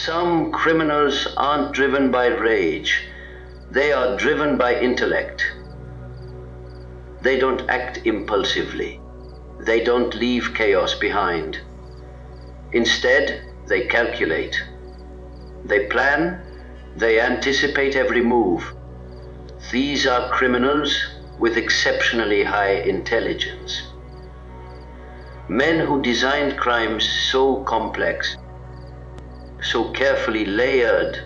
Some criminals aren't driven by rage, they are driven by intellect. They don't act impulsively. They don't leave chaos behind. Instead, they calculate. They plan, they anticipate every move. These are criminals with exceptionally high intelligence. Men who designed crimes so complex, so carefully layered,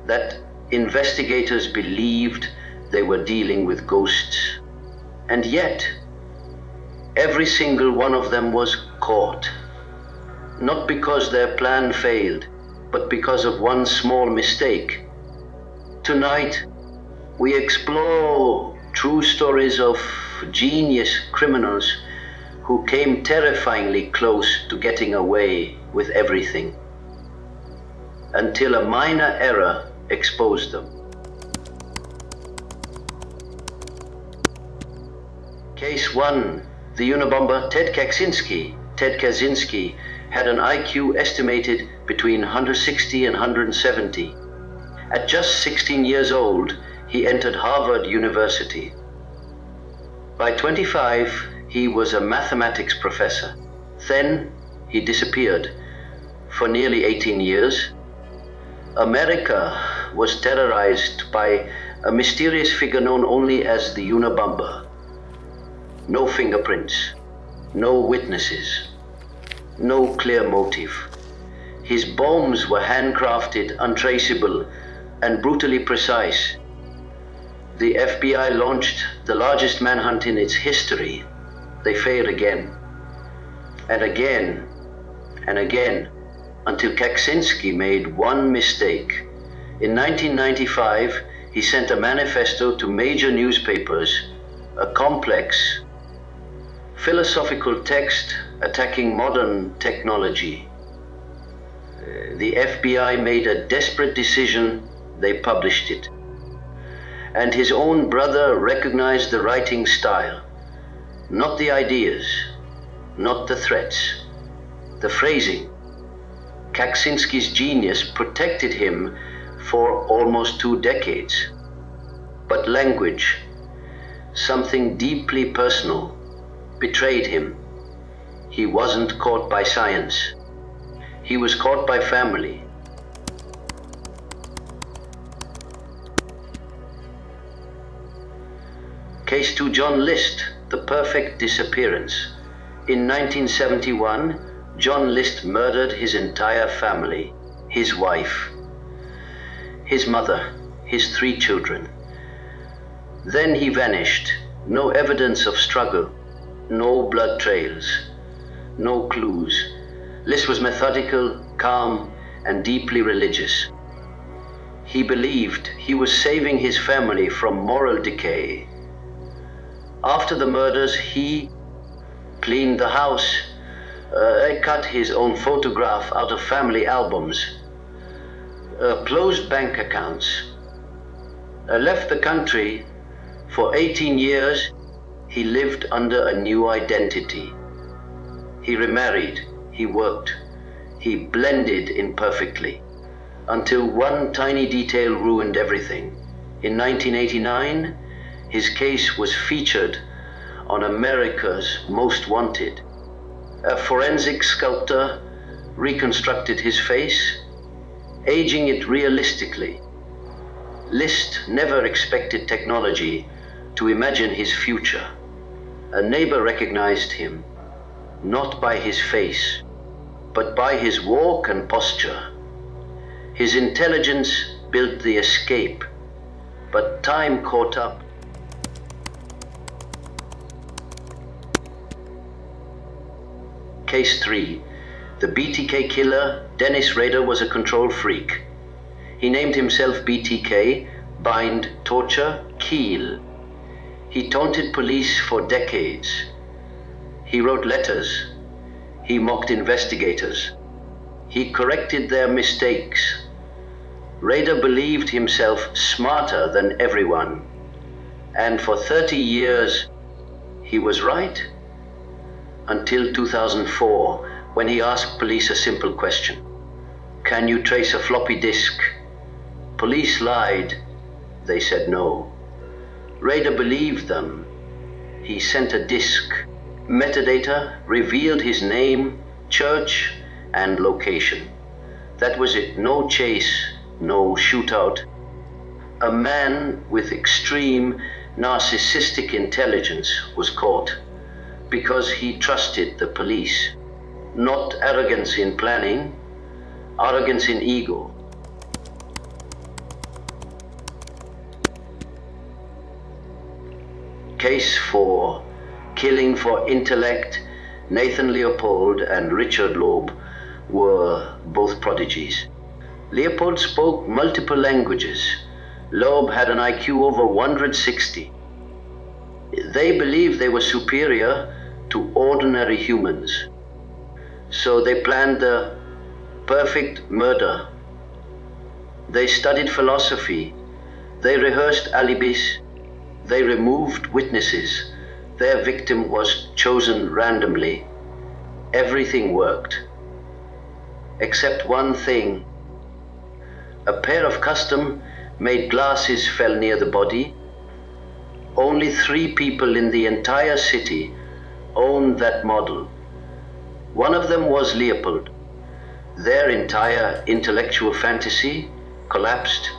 that investigators believed they were dealing with ghosts. And yet, every single one of them was caught. Not because their plan failed, but because of one small mistake. Tonight, we explore true stories of genius criminals who came terrifyingly close to getting away with everything, until a minor error exposed them. Case 1, the Unabomber Ted Kaczynski. Ted Kaczynski had an IQ estimated between 160 and 170. At just 16 years old, he entered Harvard University. By 25, he was a mathematics professor. Then he disappeared for nearly 18 years. America was terrorized by a mysterious figure known only as the Unabomber. No fingerprints, no witnesses, no clear motive. His bombs were handcrafted, untraceable, and brutally precise. The FBI launched the largest manhunt in its history. They failed again, and again, and again, until Kaczynski made one mistake. In 1995, he sent a manifesto to major newspapers, a complex, philosophical text attacking modern technology. The FBI made a desperate decision. They published it. And his own brother recognized the writing style, not the ideas, not the threats, the phrasing. Kaczynski's genius protected him for almost 2 decades. But language, something deeply personal, betrayed him. He wasn't caught by science. He was caught by family. Case 2, John List, the perfect disappearance. In 1971, John List murdered his entire family, his wife, his mother, his 3 children. Then he vanished. No evidence of struggle, no blood trails, no clues. List was methodical, calm, and deeply religious. He believed he was saving his family from moral decay. After the murders, he cleaned the house, cut his own photograph out of family albums, closed bank accounts, left the country. For 18 years, he lived under a new identity. He remarried, he worked, he blended imperfectly, until one tiny detail ruined everything. In 1989, his case was featured on America's Most Wanted. A forensic sculptor reconstructed his face, aging it realistically. List never expected technology to imagine his future. A neighbor recognized him, not by his face, but by his walk and posture. His intelligence built the escape, but time caught up. Case 3. The BTK killer, Dennis Rader, was a control freak. He named himself BTK, bind, torture, kill. He taunted police for decades. He wrote letters. He mocked investigators. He corrected their mistakes. Rader believed himself smarter than everyone. And for 30 years, he was right. Until 2004, when he asked police a simple question. Can you trace a floppy disk? Police lied. They said no. Raider believed them. He sent a disk. Metadata revealed his name, church, and location. That was it. No chase, no shootout. A man with extreme narcissistic intelligence was caught because he trusted the police. Not arrogance in planning, arrogance in ego. Case 4, Killing for Intellect. Nathan Leopold and Richard Loeb were both prodigies. Leopold spoke multiple languages. Loeb had an IQ over 160. They believed they were superior to ordinary humans. So they planned the perfect murder. They studied philosophy. They rehearsed alibis. They removed witnesses. Their victim was chosen randomly. Everything worked. Except one thing. A pair of custom-made glasses fell near the body. Only 3 people in the entire city owned that model. One of them was Leopold. Their entire intellectual fantasy collapsed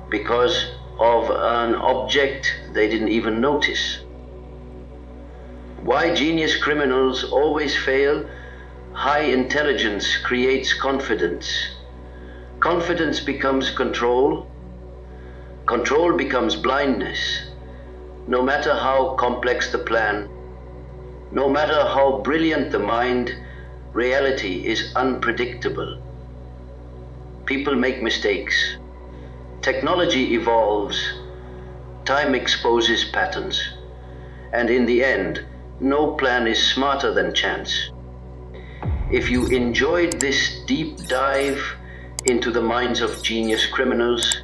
because of an object they didn't even notice. Why genius criminals always fail? High intelligence creates confidence. Confidence becomes control. Control becomes blindness. No matter how complex the plan, no matter how brilliant the mind, reality is unpredictable. People make mistakes. Technology evolves. Time exposes patterns. And in the end, no plan is smarter than chance. If you enjoyed this deep dive into the minds of genius criminals,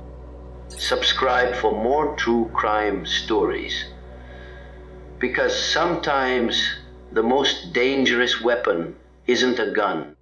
subscribe for more true crime stories. Because sometimes the most dangerous weapon isn't a gun.